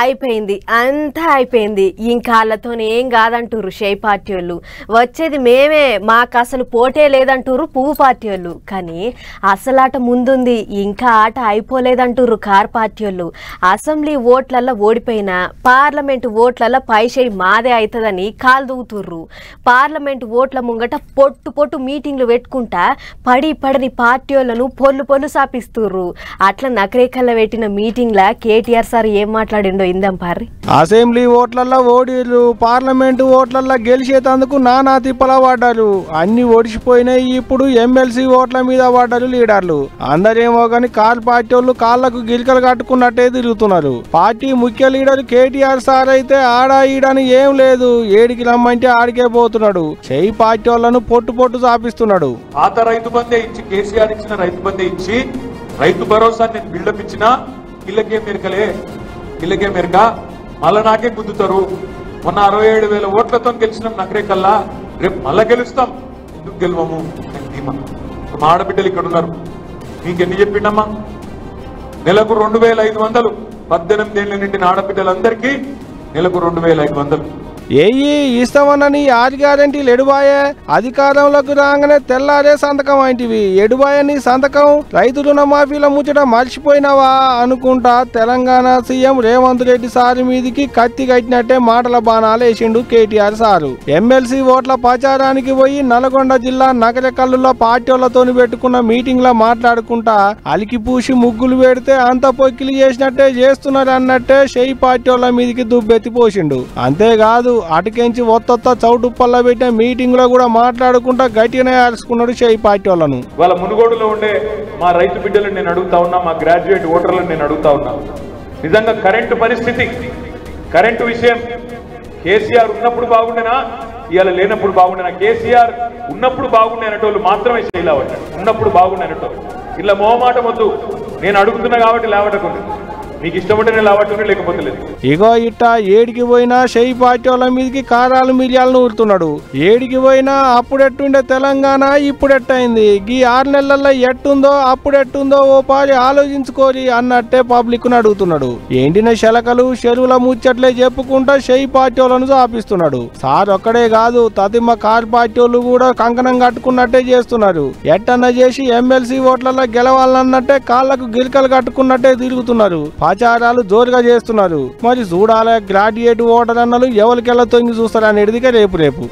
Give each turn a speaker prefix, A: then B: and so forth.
A: అయిపోయింది, అంతా అయిపోయింది. ఇంకా వాళ్ళతో ఏం కాదంటారు షేప్ పార్టీ వాళ్ళు. వచ్చేది మేమే, మాకు అసలు పోటే లేదంటారు పువ్వు పార్టీ వాళ్ళు. కానీ అసలు ఆట ముందుంది, ఇంకా ఆట అయిపోలేదంటారు కార్ పార్టీ వాళ్ళు. అసెంబ్లీ ఓట్లల్లో ఓడిపోయినా పార్లమెంటు ఓట్లలో పైచేయి మాదే అవుతుందని కాలు దూగుతుర్రు. పార్లమెంటు ఓట్ల ముంగట పొట్టు పొట్టు మీటింగ్లు పెట్టుకుంటా పడని పార్టీ వాళ్ళను పొల్లు సాపిస్తుర్రు. అట్లా నకరేకల్లో పెట్టిన మీటింగ్లా కేటీఆర్ సార్ ఏం మాట్లాడిండో ఇందాం పారి.
B: అసెంబ్లీ ఓట్లల్లో ఓడిరు, పార్లమెంటు ఓట్లల్లో గెలిచేందుకు నానా తిప్పల పడ్డారు. అన్ని ఓడిచిపోయినాయి. ఇప్పుడు ఎమ్మెల్సీ ఓట్ల మీద పడ్డారు లీడర్లు. అందరేమో గాని కార్ పార్టీ వాళ్ళు కాళ్లకు గిరికలు కట్టుకున్నట్టే తిరుగుతున్నారు. పార్టీ ముఖ్య లీడర్ కేటీఆర్ సార్ అయితే ఆడా ఈడని ఏం లేదు, ఏడికి రమ్మంటే ఆడికే పోతున్నాడు. చెయ్యి పార్టీ వాళ్ళను పొట్టు సాపిస్తున్నాడు.
C: పాత రైతు బందే ఇచ్చి కేసీఆర్ ఇచ్చిన రైతు బందే ఇచ్చి రైతు భరోసా నేను బిల్డప్ ఇచ్చినా ఇళ్ళకే మెరక మళ్ళా నాకే గుద్దుతారు. మొన్న 67,000 ఓట్లతో గెలిచినాం నకరేకల్లా, రేపు మళ్ళా గెలుస్తాం. ఎందుకు గెలవము? ధీమా. మా ఆడబిడ్డలు ఇక్కడ ఉన్నారు, మీకు ఎన్ని చెప్పిండమ్మా? నెలకు 2,500, 18 ఏళ్ళ నిండిన ఆడబిడ్డలందరికీ నెలకు 2,500.
B: ఇస్తామన్నని 6 గ్యారెంటీలు ఎడుబాయే. అధికారంలోకి రాగానే తెల్లారే సంతకం వంటివి. ఎడుబాయని సంతకం. రైతు రుణమాఫీల ముచ్చట మర్చిపోయినావా అనుకుంటా తెలంగాణ సీఎం రేవంత్ రెడ్డి సారు మీదికి కత్తి కట్టినట్టే మాటల బాణాలు వేసిండు కేటీఆర్ సారు. ఎమ్మెల్సీ ఓట్ల ప్రచారానికి పోయి నల్గొండ జిల్లా నగరకల్లులో పార్టీలతో పెట్టుకున్న మీటింగ్ లో మాట్లాడుకుంటా అలికి పూసి ముగ్గులు పెడితే అంత పొక్కిలి చేసినట్టే చేస్తున్నారు అన్నట్టే షేయి పార్టీల మీదికి దుబ్బెత్తి పోసిండు. అంతేకాదు అటుకెంచి ఒత్తొత్త చౌటుప్పల్లో పెట్టిన మీటింగ్ లో కూడా మాట్లాడుకుంటా గట్టిగానే అరుచుకున్నాడు షేయి పార్టీ వాళ్ళను.
C: వాళ్ళ మునుగోడులో ఉండే మా రైతు బిడ్డలను నేను అడుగుతా ఉన్నా, మా గ్రాడ్యుయేట్ ఓటర్లను నేను అడుగుతా ఉన్నా, నిజంగా కరెంటు పరిస్థితి, కరెంటు విషయం కేసీఆర్ ఉన్నప్పుడు బాగుండేనా ఇవాళ లేనప్పుడు బాగుండేనా? కేసీఆర్ ఉన్నప్పుడు బాగుండే అనేటోళ్ళు మాత్రమే చేయలేవట, ఉన్నప్పుడు బాగుండే అనేటోళ్ళు. ఇలా మోహమాటం వద్దు, నేను అడుగుతున్నా కాబట్టి లేవటకుంది. మీకు ఇష్టపడి నేను లావట్టునే లేకపోతే లేదు.
B: ఇగో ఇట్ట ఏడికి పోయినా షేయి పార్టీ వాళ్ళ మీదకి కారాలు మిరియాలను ఊరుతున్నాడు. ఏడికి పోయినా అప్పుడెట్టుండే తెలంగాణ ఇప్పుడెట్టయింది, ఈ 6 నెలల్లో ఎట్టుందో అప్పుడెట్టుందో ఓ పారి ఆలోచించుకోరి అన్నట్టే పబ్లిక్ ను అడుగుతున్నాడు. ఎండిన శలకలు చెరువుల ముచ్చట్లే చెప్పుకుంటా షేయి పార్టీ వాళ్ళను చాపిస్తున్నాడు. సార్ ఒక్కడే కాదు, తదిమ కార్ పార్టీ వాళ్ళు కూడా కంకణం కట్టుకున్నట్టే చేస్తున్నారు. ఎట్టన్నా చేసి ఎమ్మెల్సీ ఓట్లలో గెలవాలన్నట్టే కాళ్లకు గిరికలు కట్టుకున్నట్టే తిరుగుతున్నారు. ప్రచారాలు జోరుగా చేస్తున్నారు. మరి చూడాలే గ్రాడ్యుయేట్ ఓటర్ అన్నలు ఎవరికెళ్ళ తొంగి చూస్తారు అనేదిగా రేపు